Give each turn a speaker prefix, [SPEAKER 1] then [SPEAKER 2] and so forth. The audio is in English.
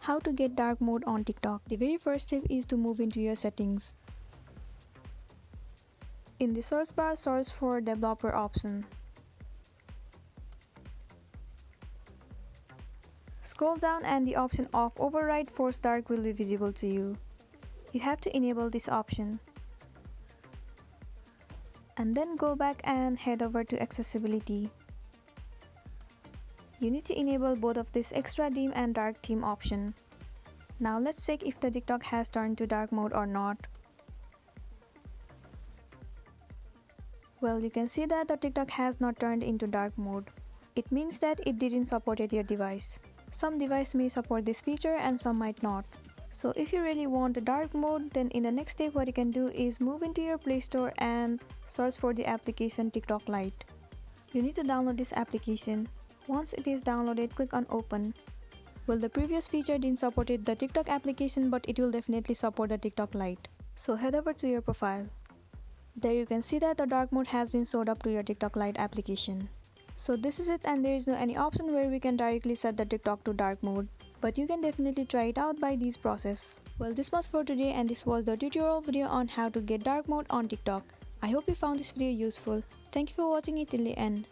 [SPEAKER 1] How to get dark mode on TikTok. The very first step is to move into your settings. In the search bar, search for developer option. Scroll down and the option of override force dark will be visible to you. You have to enable this option. And then go back and head over to accessibility. You need to enable both of this extra dim and dark theme option. Now let's check if the TikTok has turned to dark mode or not. Well, you can see that the TikTok has not turned into dark mode. It means that it didn't support your device. Some devices may support this feature and some might not. So if you really want a dark mode, then in the next step what you can do is move into your Play Store and search for the application TikTok Lite. You need to download this application. Once it is downloaded, click on open. Well, the previous feature didn't support the TikTok application, but it will definitely support the TikTok Lite. So head over to your profile. There you can see that the dark mode has been showed up to your TikTok Lite application. So this is it, and there is no any option where we can directly set the TikTok to dark mode. But you can definitely try it out by this process. Well, this was for today, and this was the tutorial video on how to get dark mode on TikTok. I hope you found this video useful. Thank you for watching it till the end.